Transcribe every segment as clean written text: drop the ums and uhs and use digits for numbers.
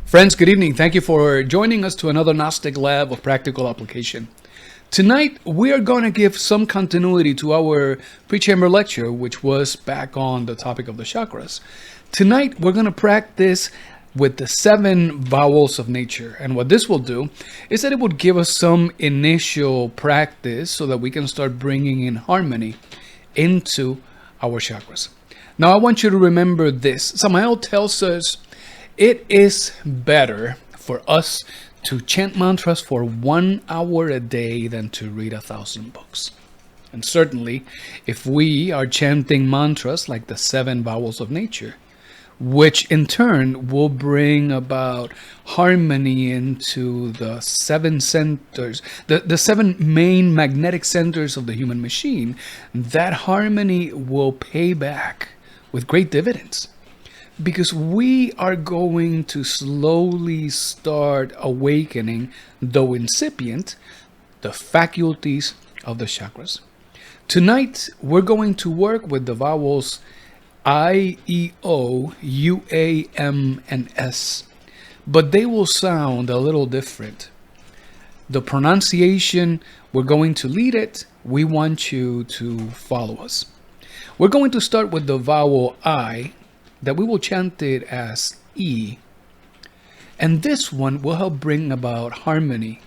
Friends, good evening. Thank you for joining us to another Gnostic Lab of Practical Application. Tonight, we are going to give some continuity to our pre-chamber lecture, which was back on the topic of the chakras. Tonight, we're going to practice with the 7 vowels of nature. And what this will do is that it would give us some initial practice so that we can start bringing in harmony into our chakras. Now, I want you to remember this. Samael tells us it is better for us to chant mantras for 1 hour a day than to read 1,000 books. And certainly, if we are chanting mantras like the 7 vowels of nature, which in turn will bring about harmony into the 7 centers, the 7 main magnetic centers of the human machine, that harmony will pay back with great dividends. Because we are going to slowly start awakening, though incipient, the faculties of the chakras. Tonight, we're going to work with the vowels I, E, O, U, A, M, and S. But they will sound a little different. The pronunciation, we're going to lead it. We want you to follow us. We're going to start with the vowel I, that we will chant it as E. And this one will help bring about harmony,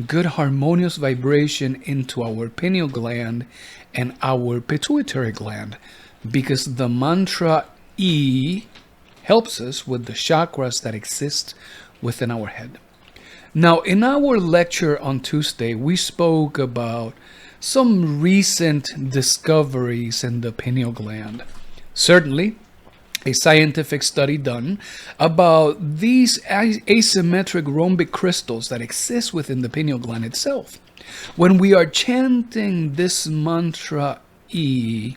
good harmonious vibration into our pineal gland and our pituitary gland, because the mantra E helps us with the chakras that exist within our head. Now, in our lecture on Tuesday, we spoke about some recent discoveries in the pineal gland. Certainly, a scientific study done about these asymmetric rhombic crystals that exist within the pineal gland itself. When we are chanting this mantra E,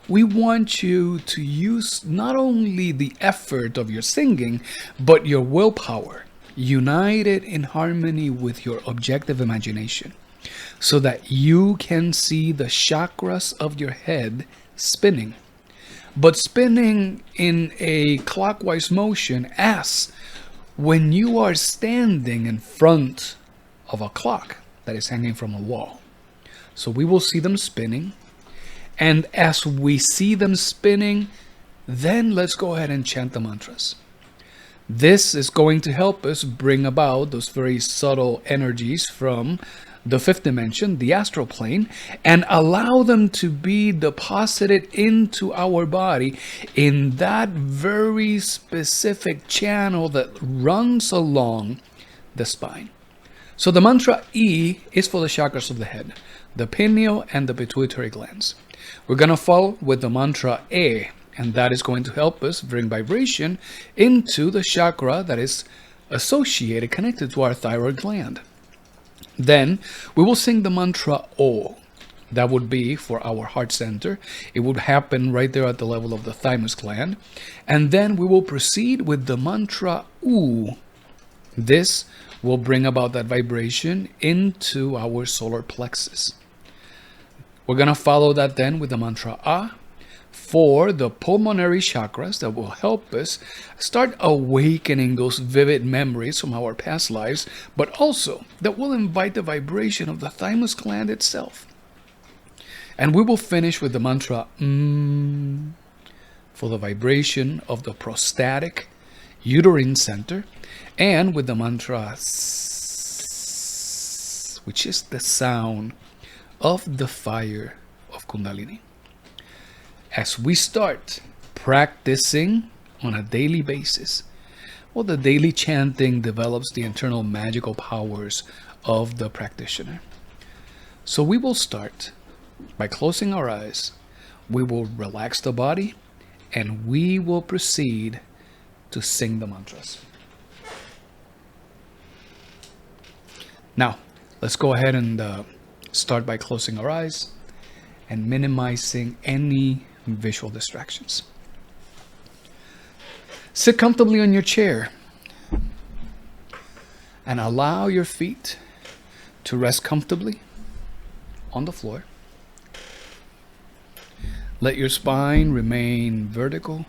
we want you to use not only the effort of your singing, but your willpower, united in harmony with your objective imagination, so that you can see the chakras of your head spinning. But spinning in a clockwise motion as when you are standing in front of a clock that is hanging from a wall. So we will see them spinning. And as we see them spinning, then let's go ahead and chant the mantras. This is going to help us bring about those very subtle energies from the 5th dimension, the astral plane, and allow them to be deposited into our body in that very specific channel that runs along the spine. So the mantra E is for the chakras of the head, the pineal and the pituitary glands. We're going to follow with the mantra E, and that is going to help us bring vibration into the chakra that is associated, connected to our thyroid gland. Then we will sing the mantra O. That would be for our heart center. It would happen right there at the level of the thymus gland. And then we will proceed with the mantra U. This will bring about that vibration into our solar plexus. We're going to follow that then with the mantra A for the pulmonary chakras that will help us start awakening those vivid memories from our past lives, but also that will invite the vibration of the thymus gland itself. And we will finish with the mantra M for the vibration of the prostatic uterine center, and with the mantra S, which is the sound of the fire of Kundalini. As we start practicing on a daily basis, well, the daily chanting develops the internal magical powers of the practitioner. So we will start by closing our eyes. We will relax the body, and we will proceed to sing the mantras. Now, let's go ahead and start by closing our eyes and minimizing any visual distractions. Sit comfortably on your chair and allow your feet to rest comfortably on the floor. Let your spine remain vertical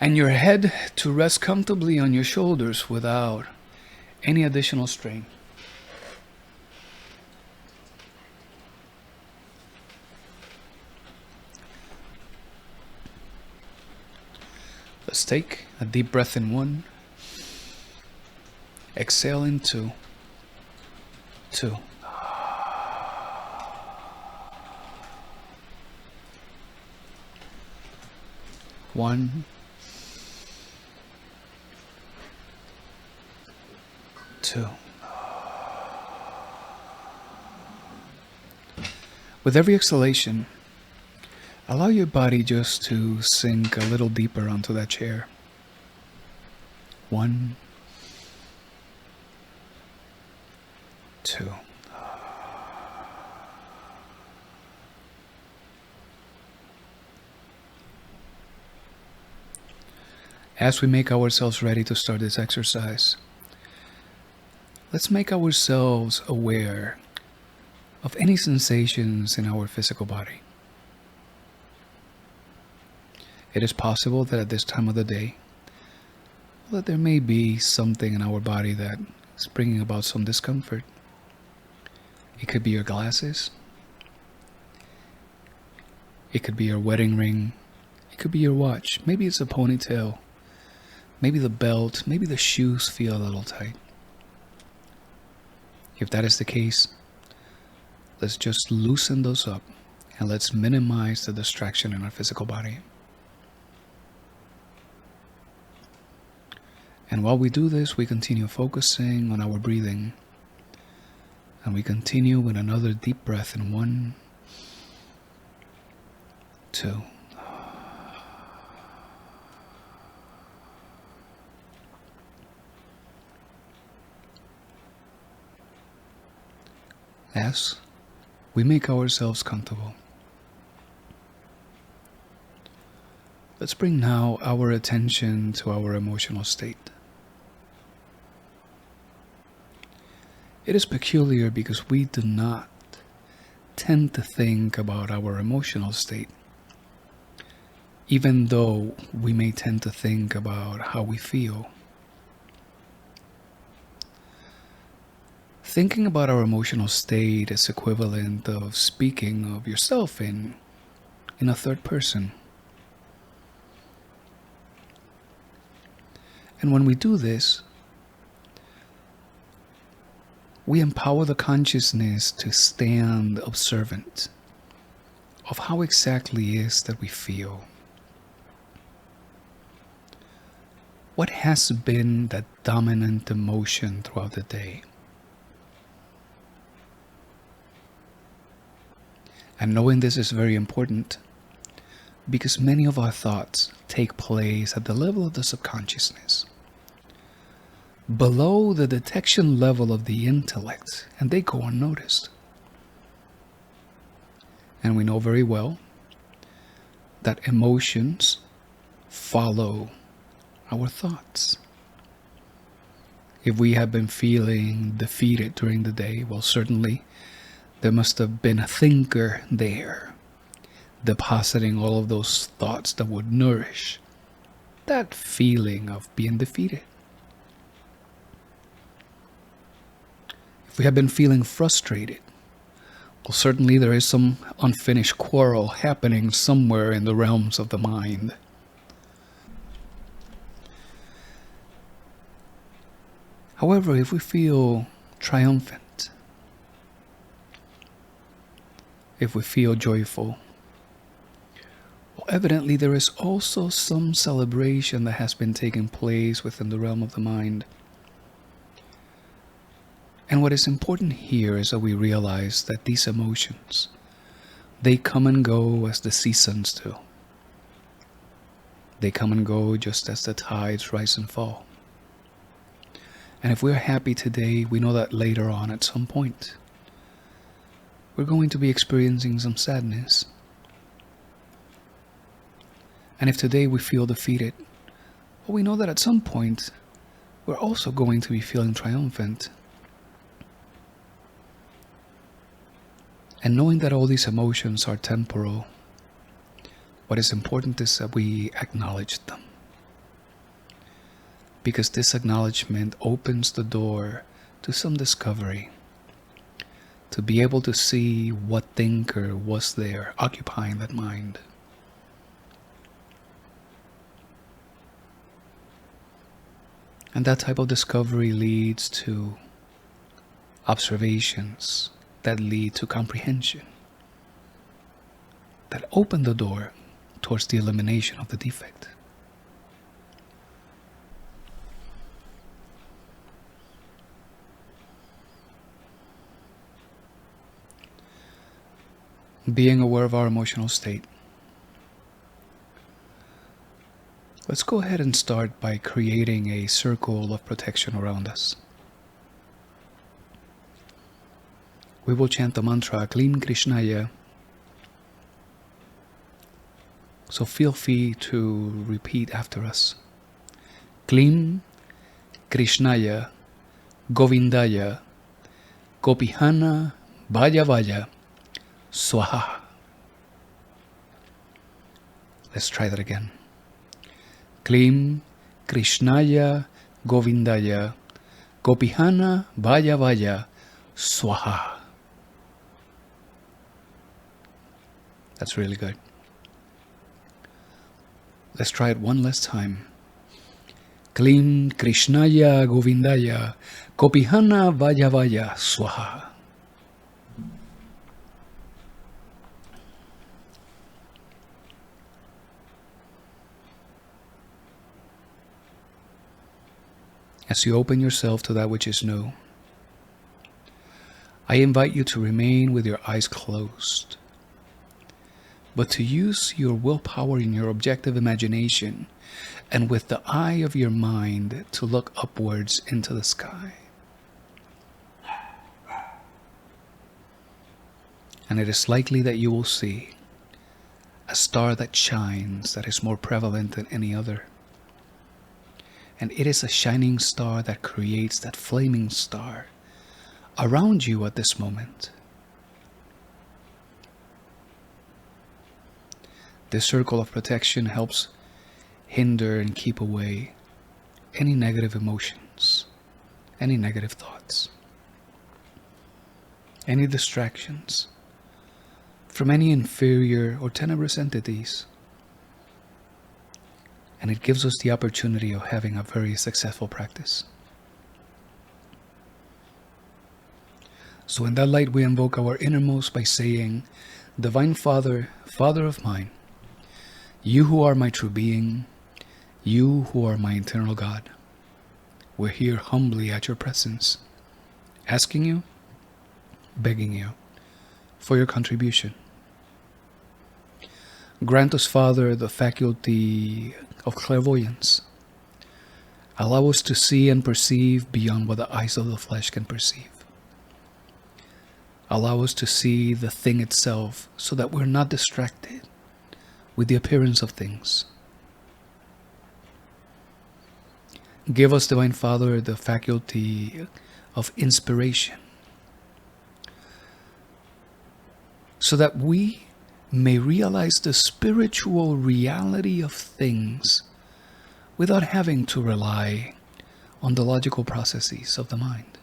and your head to rest comfortably on your shoulders without any additional strain. Let's take a deep breath in 1, exhale in 2, 2. 1, 2. With every exhalation, allow your body just to sink a little deeper onto that chair. 1, 2. As we make ourselves ready to start this exercise, let's make ourselves aware of any sensations in our physical body. It is possible that at this time of the day, that there may be something in our body that is bringing about some discomfort. It could be your glasses. It could be your wedding ring. It could be your watch. Maybe it's a ponytail. Maybe the belt. Maybe the shoes feel a little tight. If that is the case, let's just loosen those up and let's minimize the distraction in our physical body. And while we do this, we continue focusing on our breathing. And we continue with another deep breath in 1, 2. As we make ourselves comfortable, let's bring now our attention to our emotional state. It is peculiar because we do not tend to think about our emotional state, even though we may tend to think about how we feel. Thinking about our emotional state is equivalent of speaking of yourself in a third person. And when we do this, we empower the consciousness to stand observant of how exactly it is that we feel. What has been that dominant emotion throughout the day? And knowing this is very important because many of our thoughts take place at the level of the subconsciousness, below the detection level of the intellect, and they go unnoticed. And we know very well that emotions follow our thoughts. If we have been feeling defeated during the day, well, certainly there must have been a thinker there depositing all of those thoughts that would nourish that feeling of being defeated. If we have been feeling frustrated, well, certainly there is some unfinished quarrel happening somewhere in the realms of the mind. However, if we feel triumphant, if we feel joyful, well, evidently there is also some celebration that has been taking place within the realm of the mind. And what is important here is that we realize that these emotions, they come and go as the seasons do. They come and go just as the tides rise and fall. And if we're happy today, we know that later on at some point, we're going to be experiencing some sadness. And if today we feel defeated, well, we know that at some point, we're also going to be feeling triumphant. And knowing that all these emotions are temporal, what is important is that we acknowledge them. because this acknowledgement opens the door to some discovery, to be able to see what thinker was there occupying that mind. And that type of discovery leads to observations that lead to comprehension, that open the door towards the elimination of the defect. Being aware of our emotional state. Let's go ahead and start by creating a circle of protection around us. We will chant the mantra Klim Krishnaya. So feel free to repeat after us. Klim Krishnaya Govindaya Gopihana Vaya Vaya Swaha. Let's try that again. Klim Krishnaya Govindaya Gopihana Vaya Vaya Swaha. That's really good. Let's try it one last time. Klim Krishnaya Govindaya Gopihana Vaya Vaya Swaha. As you open yourself to that which is new, I invite you to remain with your eyes closed, but to use your willpower in your objective imagination and with the eye of your mind to look upwards into the sky. And it is likely that you will see a star that shines that is more prevalent than any other. And it is a shining star that creates that flaming star around you at this moment. This circle of protection helps hinder and keep away any negative emotions, any negative thoughts, any distractions from any inferior or tenebrous entities. And it gives us the opportunity of having a very successful practice. So in that light, we invoke our innermost by saying, Divine Father, Father of mine, you who are my true being, you who are my eternal God, we're here humbly at your presence, asking you, begging you for your contribution. Grant us, Father, the faculty of clairvoyance. Allow us to see and perceive beyond what the eyes of the flesh can perceive. Allow us to see the thing itself so that we're not distracted with the appearance of things. Give us, Divine Father, the faculty of inspiration so that we may realize the spiritual reality of things without having to rely on the logical processes of the mind.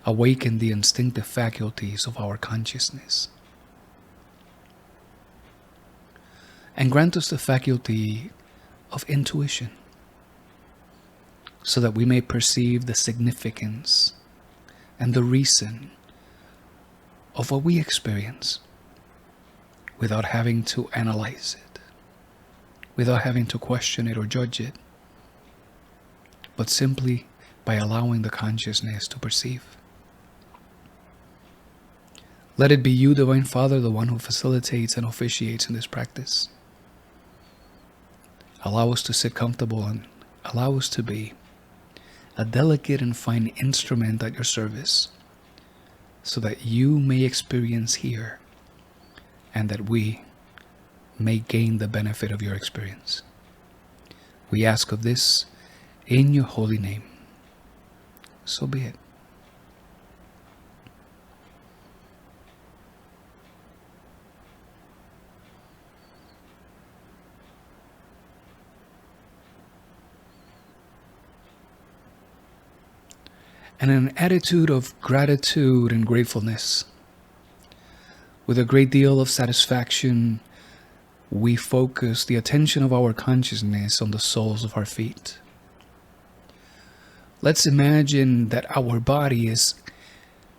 Awaken the instinctive faculties of our consciousness. And grant us the faculty of intuition so that we may perceive the significance and the reason of what we experience without having to analyze it, without having to question it or judge it, but simply by allowing the consciousness to perceive. Let it be you, Divine Father, the one who facilitates and officiates in this practice. Allow us to sit comfortable and allow us to be a delicate and fine instrument at your service, so that you may experience here and that we may gain the benefit of your experience. We ask of this in your holy name. So be it. and an attitude of gratitude and gratefulness. With a great deal of satisfaction, we focus the attention of our consciousness on the soles of our feet. Let's imagine that our body is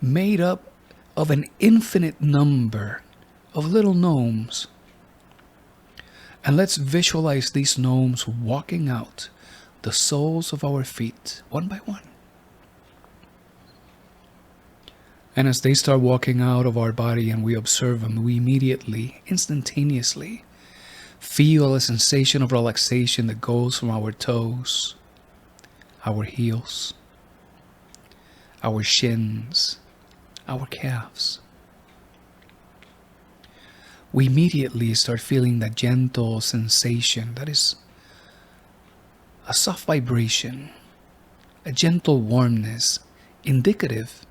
made up of an infinite number of little gnomes. And let's visualize these gnomes walking out the soles of our feet one by one. And as they start walking out of our body and we observe them, we immediately, instantaneously, feel a sensation of relaxation that goes from our toes, our heels, our shins, our calves. We immediately start feeling that gentle sensation that is a soft vibration, a gentle warmness indicative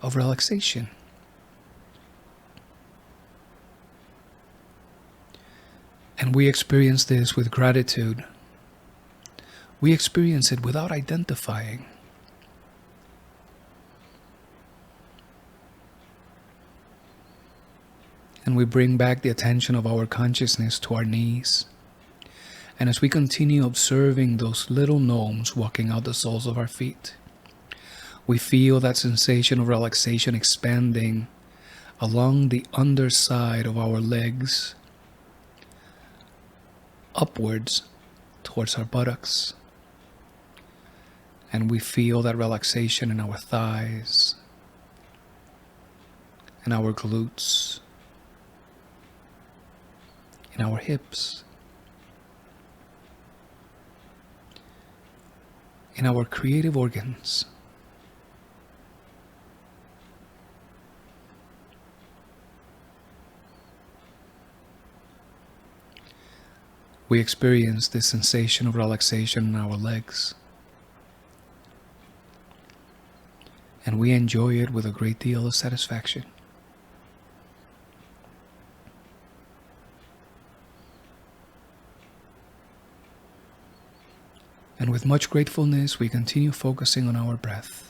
of relaxation. And we experience this with gratitude. We experience it without identifying. And we bring back the attention of our consciousness to our knees. And as we continue observing those little gnomes walking out the soles of our feet, we feel that sensation of relaxation expanding along the underside of our legs, upwards towards our buttocks. And we feel that relaxation in our thighs, in our glutes, in our hips, in our creative organs. We experience this sensation of relaxation in our legs, and we enjoy it with a great deal of satisfaction. And with much gratefulness, we continue focusing on our breath.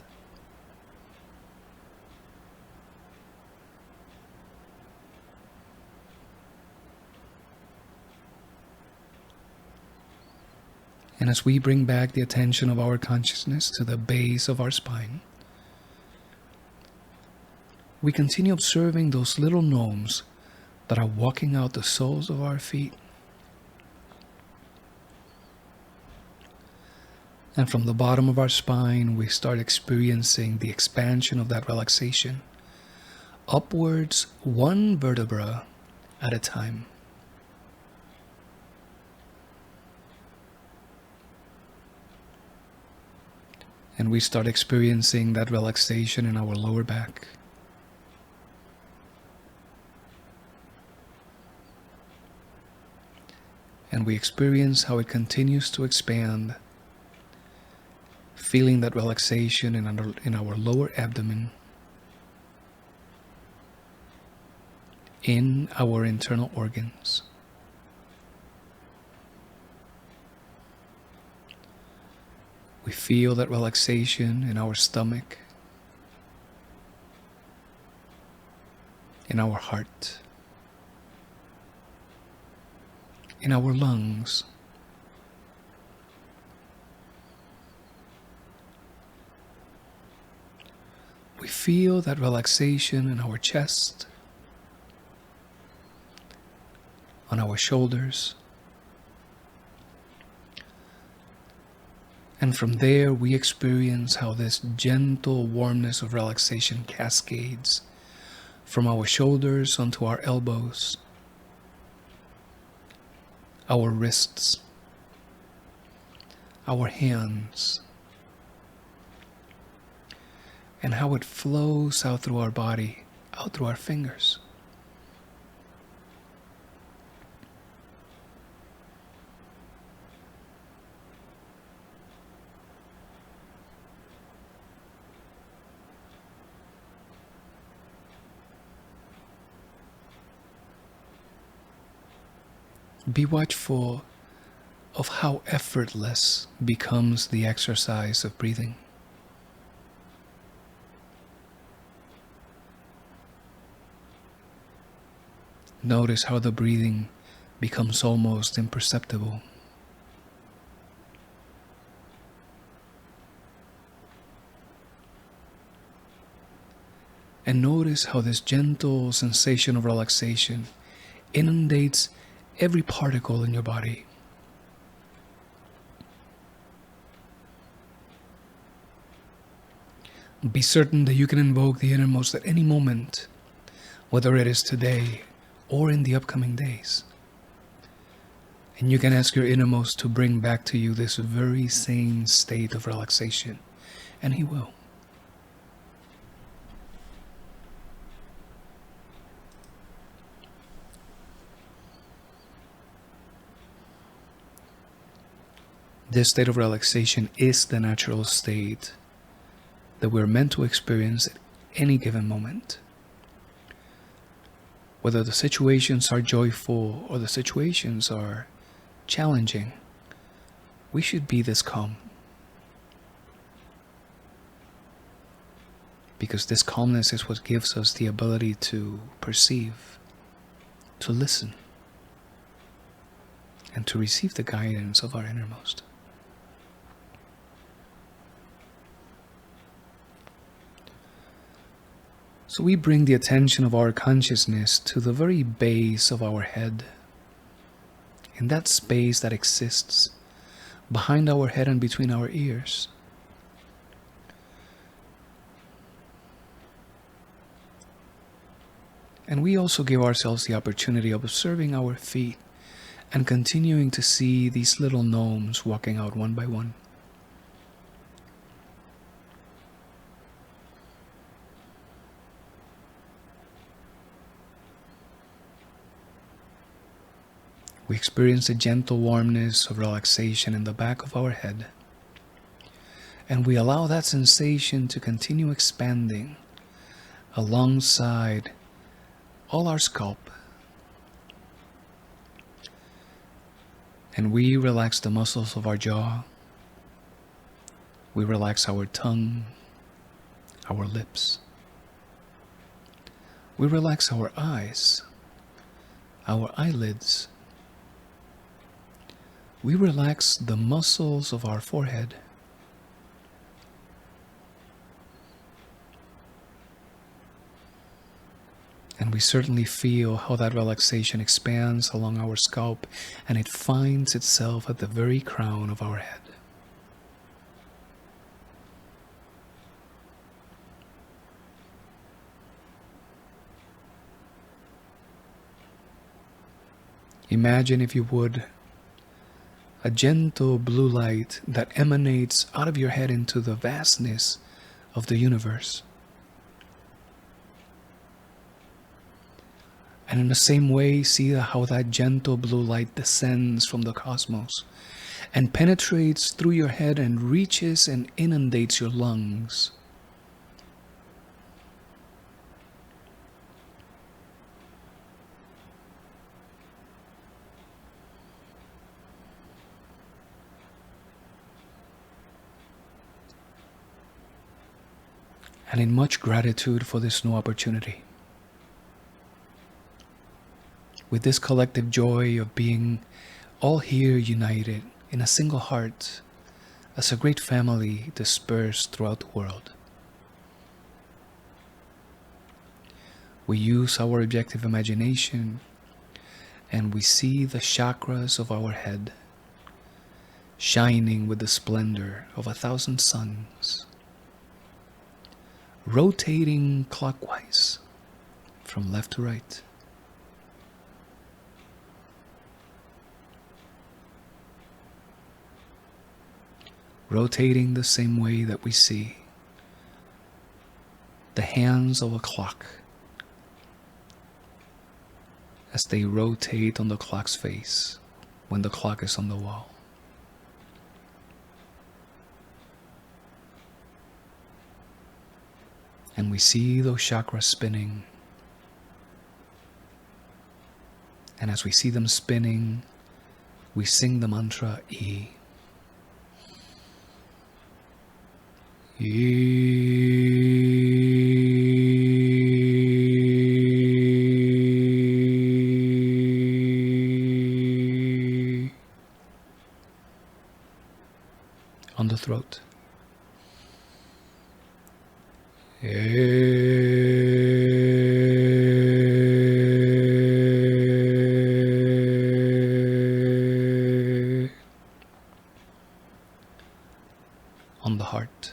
And as we bring back the attention of our consciousness to the base of our spine, we continue observing those little gnomes that are walking out the soles of our feet. And from the bottom of our spine, we start experiencing the expansion of that relaxation upwards one vertebra at a time. And we start experiencing that relaxation in our lower back. And we experience how it continues to expand, feeling that relaxation in our lower abdomen, in our internal organs. We feel that relaxation in our stomach, in our heart, in our lungs. We feel that relaxation in our chest, on our shoulders. And from there, we experience how this gentle warmness of relaxation cascades from our shoulders onto our elbows, our wrists, our hands, and how it flows out through our body, out through our fingers. Be watchful of how effortless becomes the exercise of breathing. Notice how the breathing becomes almost imperceptible. And notice how this gentle sensation of relaxation inundates every particle in your body. Be certain that you can invoke the innermost at any moment, whether it is today or in the upcoming days. And you can ask your innermost to bring back to you this very same state of relaxation, and he will. This state of relaxation is the natural state that we're meant to experience at any given moment. Whether the situations are joyful or the situations are challenging, we should be this calm. Because this calmness is what gives us the ability to perceive, to listen, and to receive the guidance of our innermost. So we bring the attention of our consciousness to the very base of our head, in that space that exists behind our head and between our ears. And we also give ourselves the opportunity of observing our feet and continuing to see these little gnomes walking out one by one. We experience a gentle warmness of relaxation in the back of our head, and we allow that sensation to continue expanding alongside all our scalp. And we relax the muscles of our jaw. We relax our tongue, our lips. We relax our eyes, our eyelids. We relax the muscles of our forehead. And we certainly feel how that relaxation expands along our scalp, and it finds itself at the very crown of our head. Imagine, if you would, a gentle blue light that emanates out of your head into the vastness of the universe. And in the same way, see how that gentle blue light descends from the cosmos and penetrates through your head and reaches and inundates your lungs. And in much gratitude for this new opportunity, with this collective joy of being all here united in a single heart as a great family dispersed throughout the world, we use our objective imagination and we see the chakras of our head shining with the splendor of 1,000 suns, rotating clockwise from left to right. Rotating the same way that we see the hands of a clock as they rotate on the clock's face when the clock is on the wall. And we see those chakras spinning. And as we see them spinning, we sing the mantra E. E. on the throat. On the heart.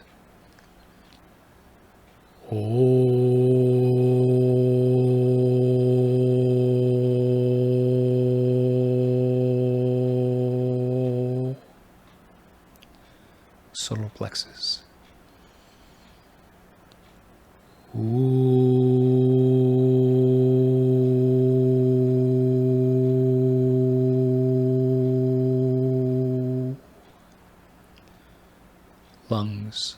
Solar plexus. Lungs.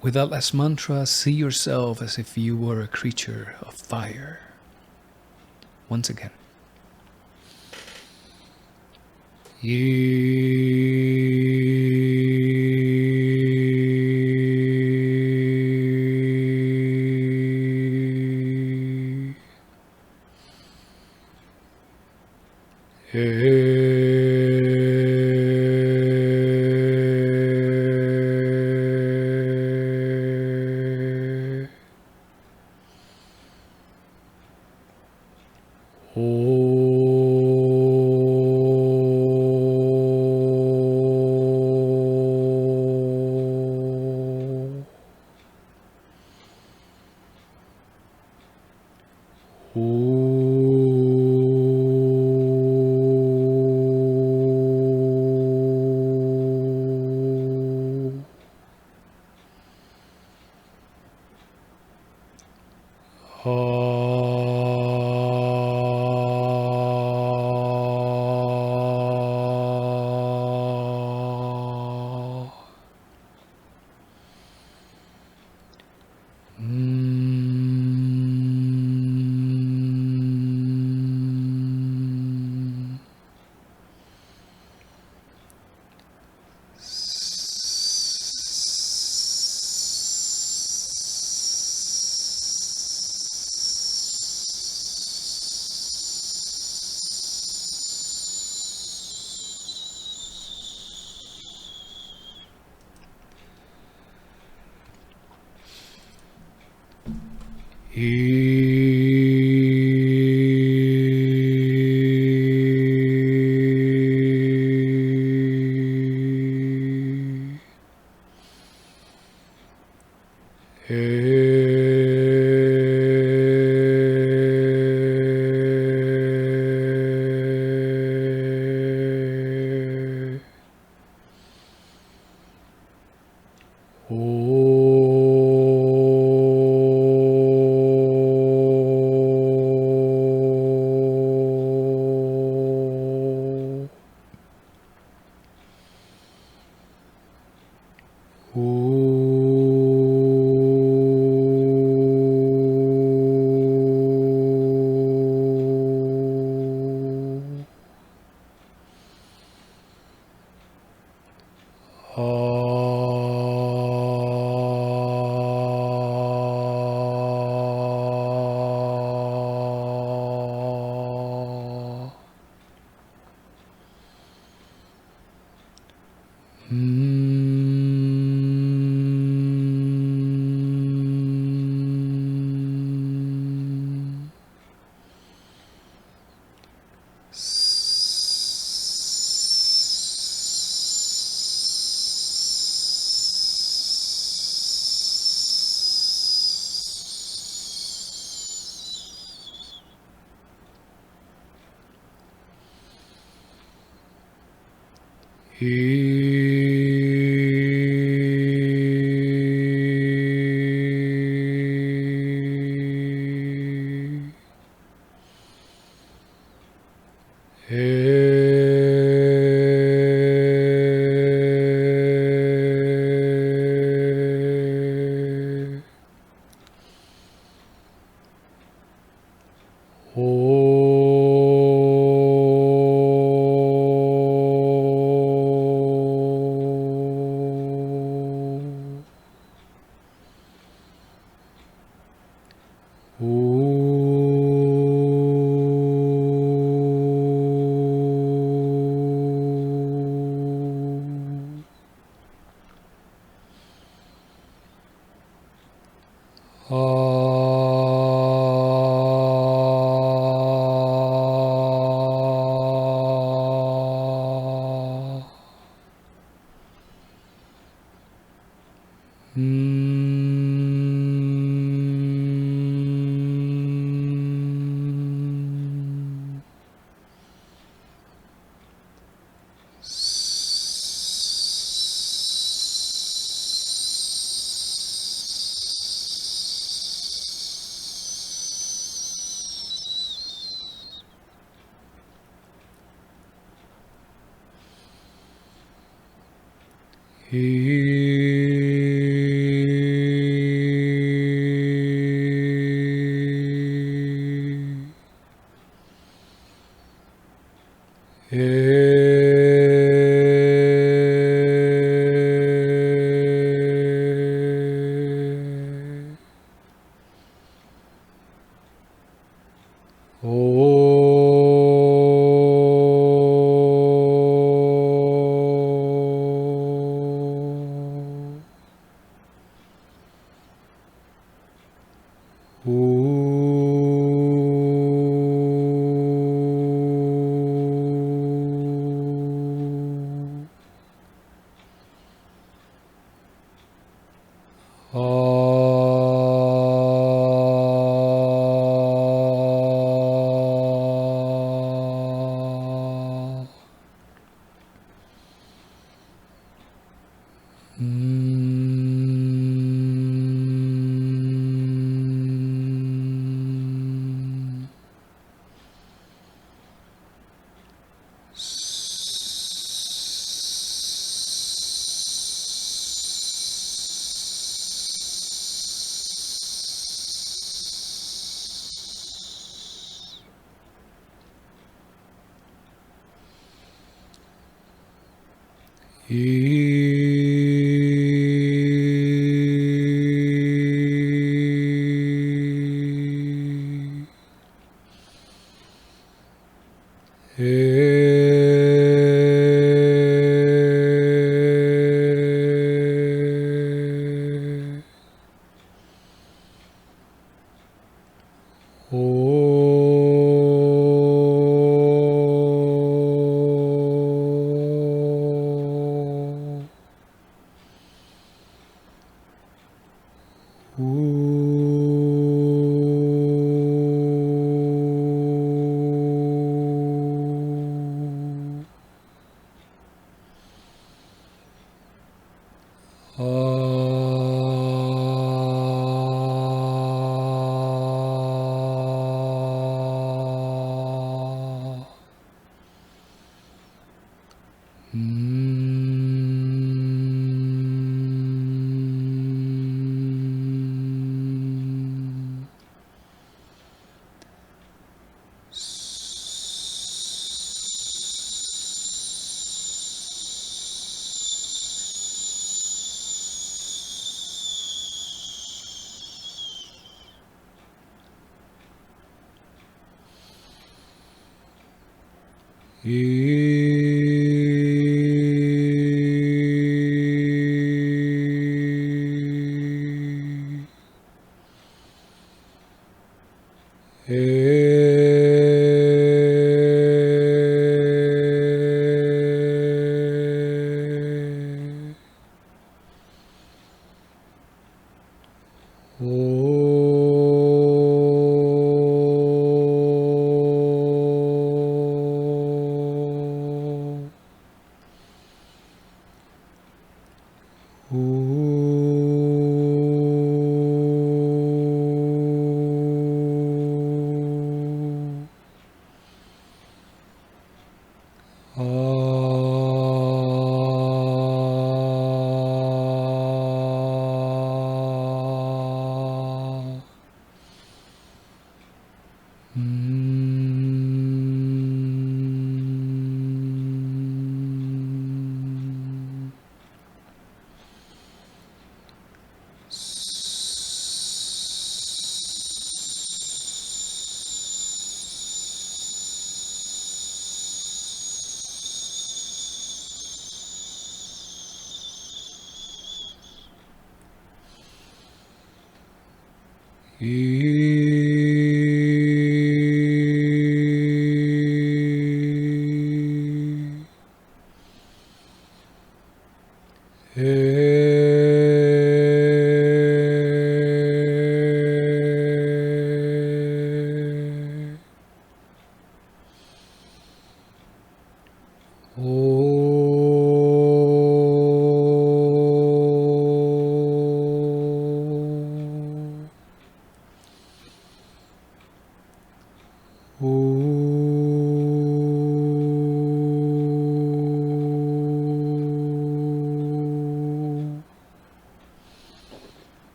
With that last mantra, see yourself as if you were a creature of fire. Once again.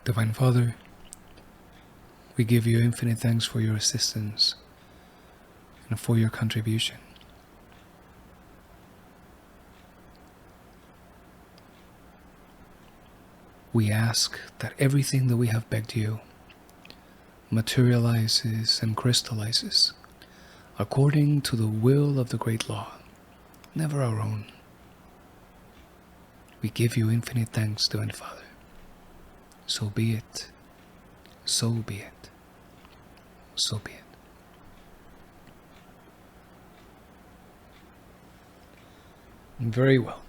Divine Father, we give you infinite thanks for your assistance and for your contribution. We ask that everything that we have begged you materializes and crystallizes according to the will of the great law, never our own. We give you infinite thanks, Divine Father. So be it. So be it. So be it. Very well.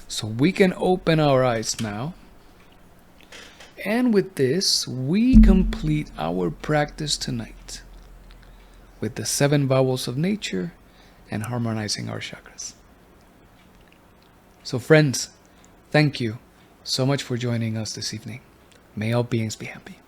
So we can open our eyes now. And with this, we complete our practice tonight with the 7 vowels of nature and harmonizing our chakras. So friends, thank you so much for joining us this evening. May all beings be happy.